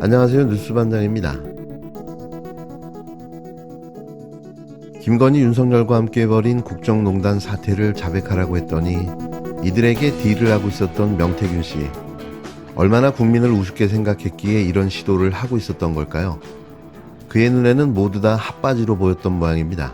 안녕하세요. 뉴스반장입니다. 김건희, 윤석열과 함께 벌인 국정농단 사태를 자백하라고 했더니 이들에게 딜을 하고 있었던 명태균 씨. 얼마나 국민을 우습게 생각했기에 이런 시도를 하고 있었던 걸까요? 그의 눈에는 모두 다 핫바지로 보였던 모양입니다.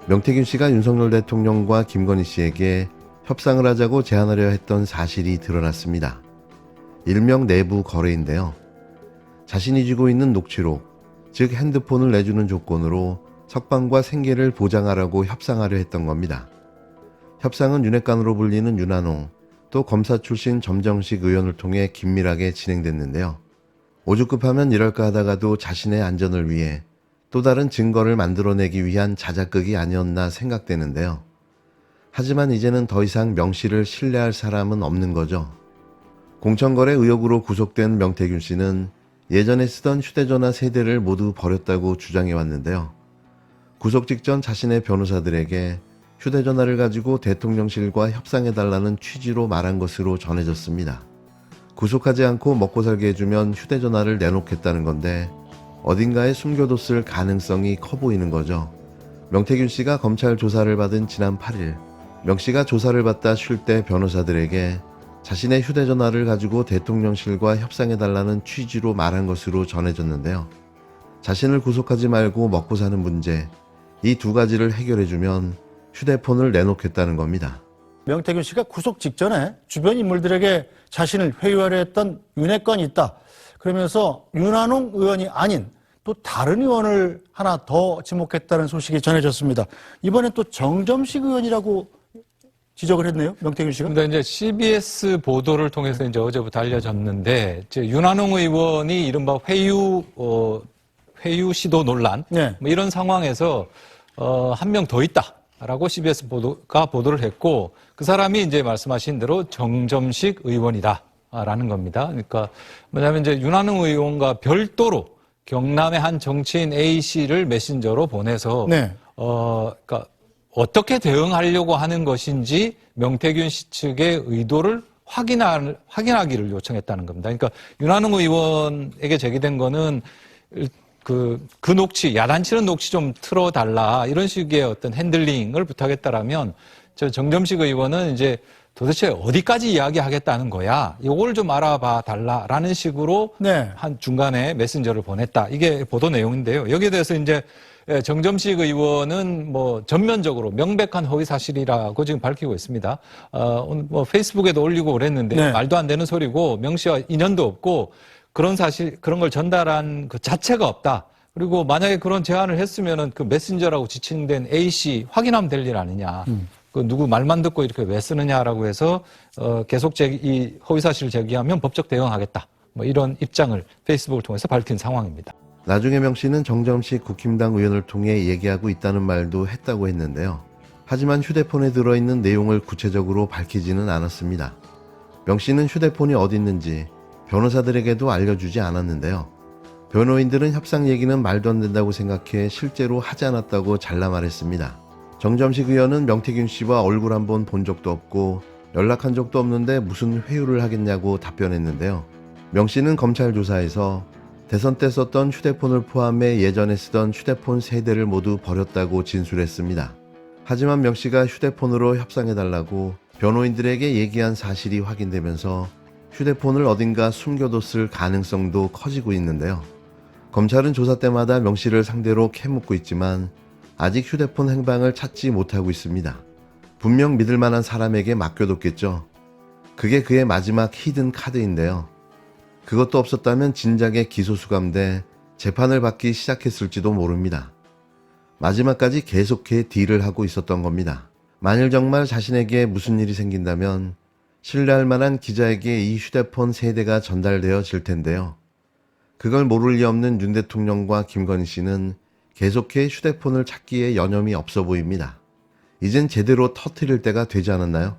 명태균 씨가 윤석열 대통령과 김건희 씨에게 협상을 하자고 제안하려 했던 사실이 드러났습니다. 일명 내부 거래인데요. 자신이 쥐고 있는 녹취록, 즉 핸드폰을 내주는 조건으로 석방과 생계를 보장하라고 협상하려 했던 겁니다. 협상은 윤핵관으로 불리는 윤한홍, 또 검사 출신 점정식 의원을 통해 긴밀하게 진행됐는데요. 오죽급하면 이럴까 하다가도 자신의 안전을 위해 또 다른 증거를 만들어내기 위한 자작극이 아니었나 생각되는데요. 하지만 이제는 더 이상 명 씨를 신뢰할 사람은 없는 거죠. 공천거래 의혹으로 구속된 명태균 씨는 예전에 쓰던 휴대전화 세대를 모두 버렸다고 주장해 왔는데요. 구속 직전 자신의 변호사들에게 휴대전화를 가지고 대통령실과 협상해달라는 취지로 말한 것으로 전해졌습니다. 구속하지 않고 먹고 살게 해주면 휴대전화를 내놓겠다는 건데 어딘가에 숨겨뒀을 가능성이 커 보이는 거죠. 명태균 씨가 검찰 조사를 받은 지난 8일, 명 씨가 조사를 받다 쉴 때 변호사들에게 자신의 휴대전화를 가지고 대통령실과 협상해달라는 취지로 말한 것으로 전해졌는데요. 자신을 구속하지 말고 먹고 사는 문제, 이 두 가지를 해결해주면 휴대폰을 내놓겠다는 겁니다. 명태균 씨가 구속 직전에 주변 인물들에게 자신을 회유하려 했던 윤핵관이 있다. 그러면서 윤한홍 의원이 아닌 또 다른 의원을 하나 더 지목했다는 소식이 전해졌습니다. 이번엔 또 정점식 의원이라고 지적을 했네요, 명태균 씨가. 근데 이제 CBS 보도를 통해서 이제 어제부터 알려졌는데, 이제 윤한홍 의원이 이른바 회유 시도 논란, 네. 뭐 이런 상황에서 한 명 더 있다라고 CBS 보도가 보도를 했고, 그 사람이 이제 말씀하신 대로 정점식 의원이다라는 겁니다. 그러니까 뭐냐면 이제 윤한홍 의원과 별도로 경남의 한 정치인 A 씨를 메신저로 보내서, 네. 그러니까 어떻게 대응하려고 하는 것인지 명태균 씨 측의 의도를 확인하기를 요청했다는 겁니다. 그러니까 윤한홍 의원에게 제기된 거는 그 녹취, 야단치는 녹취 좀 틀어달라, 이런 식의 어떤 핸들링을 부탁했다라면, 저 정점식 의원은 이제 도대체 어디까지 이야기하겠다는 거야, 이걸 좀 알아봐 달라라는 식으로 네. 한 중간에 메신저를 보냈다. 이게 보도 내용인데요. 여기에 대해서 이제 정점식 의원은 뭐 전면적으로 명백한 허위 사실이라고 지금 밝히고 있습니다. 오늘 뭐 페이스북에도 올리고 그랬는데, 네. 말도 안 되는 소리고 명 씨와 인연도 없고 그런 사실, 그런 걸 전달한 그 자체가 없다. 그리고 만약에 그런 제안을 했으면은 그 메신저라고 지칭된 A 씨 확인하면 될 일 아니냐. 그 누구 말만 듣고 이렇게 왜 쓰느냐라고 해서 계속 이 허위 사실을 제기하면 법적 대응하겠다. 뭐 이런 입장을 페이스북을 통해서 밝힌 상황입니다. 나중에 명 씨는 정점식 국힘당 의원을 통해 얘기하고 있다는 말도 했다고 했는데요. 하지만 휴대폰에 들어있는 내용을 구체적으로 밝히지는 않았습니다. 명 씨는 휴대폰이 어디 있는지 변호사들에게도 알려주지 않았는데요. 변호인들은 협상 얘기는 말도 안 된다고 생각해 실제로 하지 않았다고 잘라 말했습니다. 정점식 의원은 명태균 씨와 얼굴 한 번 본 적도 없고 연락한 적도 없는데 무슨 회유를 하겠냐고 답변했는데요. 명 씨는 검찰 조사에서 대선 때 썼던 휴대폰을 포함해 예전에 쓰던 휴대폰 세대를 모두 버렸다고 진술했습니다. 하지만 명 씨가 휴대폰으로 협상해달라고 변호인들에게 얘기한 사실이 확인되면서 휴대폰을 어딘가 숨겨뒀을 가능성도 커지고 있는데요. 검찰은 조사 때마다 명 씨를 상대로 캐묻고 있지만 아직 휴대폰 행방을 찾지 못하고 있습니다. 분명 믿을 만한 사람에게 맡겨뒀겠죠. 그게 그의 마지막 히든 카드인데요. 그것도 없었다면 진작에 기소수감돼 재판을 받기 시작했을지도 모릅니다. 마지막까지 계속해 딜을 하고 있었던 겁니다. 만일 정말 자신에게 무슨 일이 생긴다면 신뢰할 만한 기자에게 이 휴대폰 세대가 전달되어질 텐데요. 그걸 모를 리 없는 윤 대통령과 김건희 씨는 계속해 휴대폰을 찾기에 여념이 없어 보입니다. 이젠 제대로 터뜨릴 때가 되지 않았나요?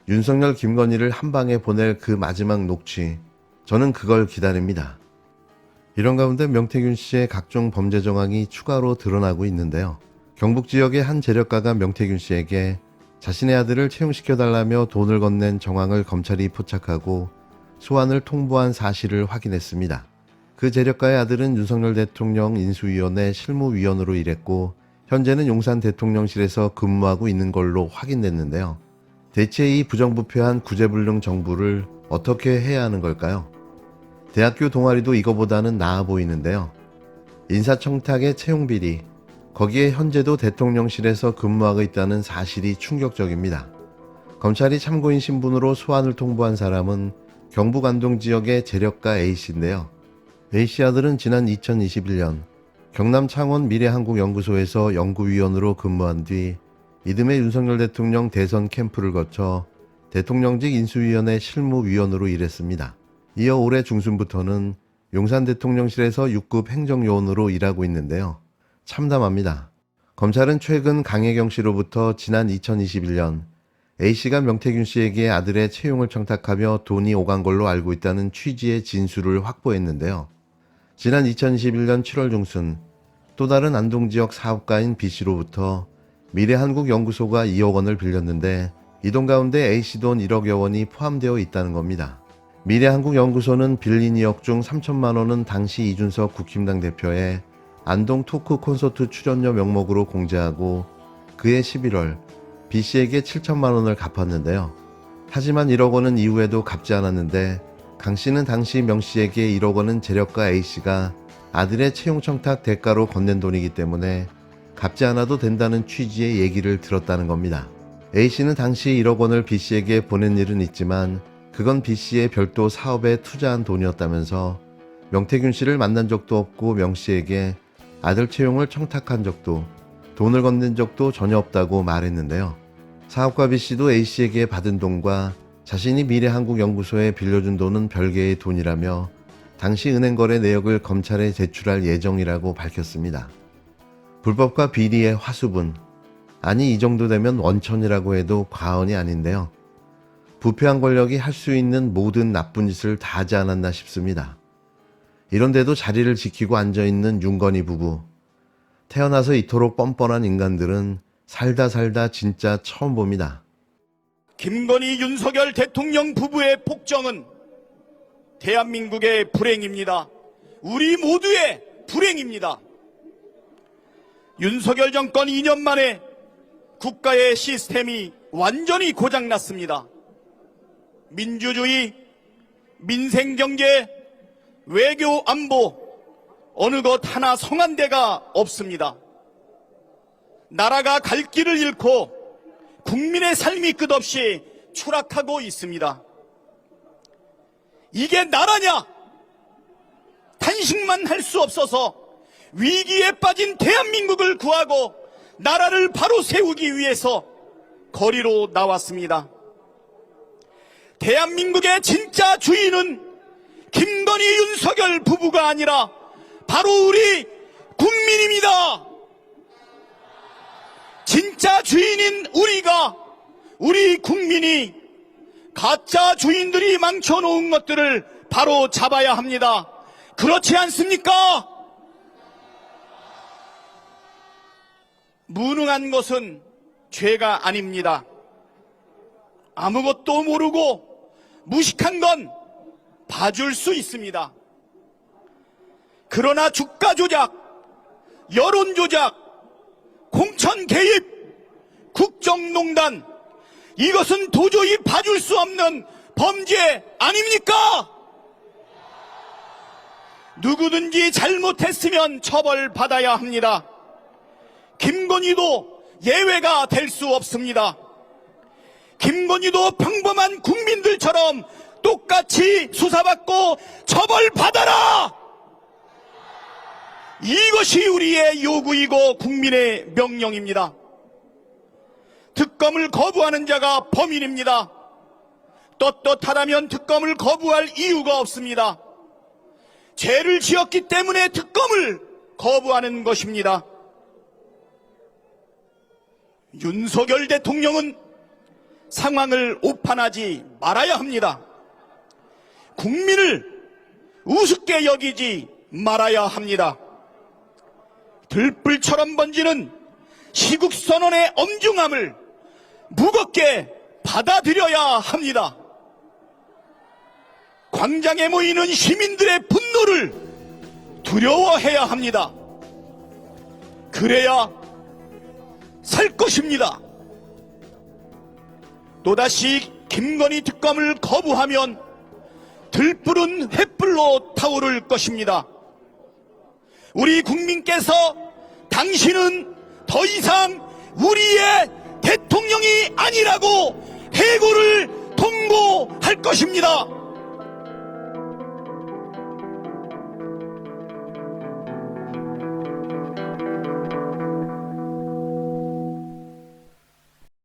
윤석열, 김건희를 한 방에 보낼 그 마지막 녹취, 저는 그걸 기다립니다. 이런 가운데 명태균 씨의 각종 범죄 정황이 추가로 드러나고 있는데요. 경북 지역의 한 재력가가 명태균 씨에게 자신의 아들을 채용시켜달라며 돈을 건넨 정황을 검찰이 포착하고 소환을 통보한 사실을 확인했습니다. 그 재력가의 아들은 윤석열 대통령 인수위원회 실무위원으로 일했고 현재는 용산 대통령실에서 근무하고 있는 걸로 확인됐는데요. 대체 이 부정부패한 구제불능 정부를 어떻게 해야 하는 걸까요? 대학교 동아리도 이거보다는 나아 보이는데요. 인사청탁의 채용비리, 거기에 현재도 대통령실에서 근무하고 있다는 사실이 충격적입니다. 검찰이 참고인 신분으로 소환을 통보한 사람은 경북 안동 지역의 재력가 A씨인데요. A씨 아들은 지난 2021년 경남 창원 미래한국연구소에서 연구위원으로 근무한 뒤 이듬해 윤석열 대통령 대선 캠프를 거쳐 대통령직 인수위원회 실무위원으로 일했습니다. 이어 올해 중순부터는 용산 대통령실에서 6급 행정요원으로 일하고 있는데요. 참담합니다. 검찰은 최근 강혜경 씨로부터 지난 2021년 A씨가 명태균 씨에게 아들의 채용을 청탁하며 돈이 오간 걸로 알고 있다는 취지의 진술을 확보했는데요. 지난 2021년 7월 중순 또 다른 안동 지역 사업가인 B씨로부터 미래한국연구소가 2억 원을 빌렸는데 이 돈 가운데 A씨 돈 1억여 원이 포함되어 있다는 겁니다. 미래한국연구소는 빌린 2억 중 3천만 원은 당시 이준석 국힘당 대표의 안동 토크 콘서트 출연료 명목으로 공제하고 그해 11월 B씨에게 7천만 원을 갚았는데요. 하지만 1억 원은 이후에도 갚지 않았는데 강 씨는 당시 명 씨에게 1억 원은 재력가 A씨가 아들의 채용 청탁 대가로 건넨 돈이기 때문에 갚지 않아도 된다는 취지의 얘기를 들었다는 겁니다. A씨는 당시 1억 원을 B씨에게 보낸 일은 있지만 그건 B씨의 별도 사업에 투자한 돈이었다면서 명태균 씨를 만난 적도 없고 명 씨에게 아들 채용을 청탁한 적도 돈을 건넨 적도 전혀 없다고 말했는데요. 사업가 B씨도 A씨에게 받은 돈과 자신이 미래한국연구소에 빌려준 돈은 별개의 돈이라며 당시 은행 거래 내역을 검찰에 제출할 예정이라고 밝혔습니다. 불법과 비리의 화수분, 아니 이 정도 되면 원천이라고 해도 과언이 아닌데요. 부패한 권력이 할 수 있는 모든 나쁜 짓을 다 하지 않았나 싶습니다. 이런데도 자리를 지키고 앉아있는 윤건희 부부, 태어나서 이토록 뻔뻔한 인간들은 살다 진짜 처음 봅니다. 김건희 윤석열 대통령 부부의 폭정은 대한민국의 불행입니다. 우리 모두의 불행입니다. 윤석열 정권 2년 만에 국가의 시스템이 완전히 고장났습니다. 민주주의, 민생경제, 외교, 안보 어느 것 하나 성한 데가 없습니다. 나라가 갈 길을 잃고 국민의 삶이 끝없이 추락하고 있습니다. 이게 나라냐? 단식만 할 수 없어서 위기에 빠진 대한민국을 구하고 나라를 바로 세우기 위해서 거리로 나왔습니다. 대한민국의 진짜 주인은 김건희 윤석열 부부가 아니라 바로 우리 국민입니다. 진짜 주인인 우리 국민이 가짜 주인들이 망쳐놓은 것들을 바로 잡아야 합니다. 그렇지 않습니까? 무능한 것은 죄가 아닙니다. 아무것도 모르고 무식한 건 봐줄 수 있습니다. 그러나 주가 조작, 여론 조작, 공천 개입, 국정농단, 이것은 도저히 봐줄 수 없는 범죄 아닙니까? 누구든지 잘못했으면 처벌받아야 합니다. 김건희도 예외가 될 수 없습니다. 김건희도 평범한 국민들처럼 똑같이 수사받고 처벌받아라! 이것이 우리의 요구이고 국민의 명령입니다. 특검을 거부하는 자가 범인입니다. 떳떳하다면 특검을 거부할 이유가 없습니다. 죄를 지었기 때문에 특검을 거부하는 것입니다. 윤석열 대통령은 상황을 오판하지 말아야 합니다. 국민을 우습게 여기지 말아야 합니다. 들불처럼 번지는 시국선언의 엄중함을 무겁게 받아들여야 합니다. 광장에 모이는 시민들의 분노를 두려워해야 합니다. 그래야 살 것입니다. 또다시 김건희 특검을 거부하면 들불은 횃불로 타오를 것입니다. 우리 국민께서 당신은 더 이상 우리의 대통령이 아니라고 해고를 통보할 것입니다.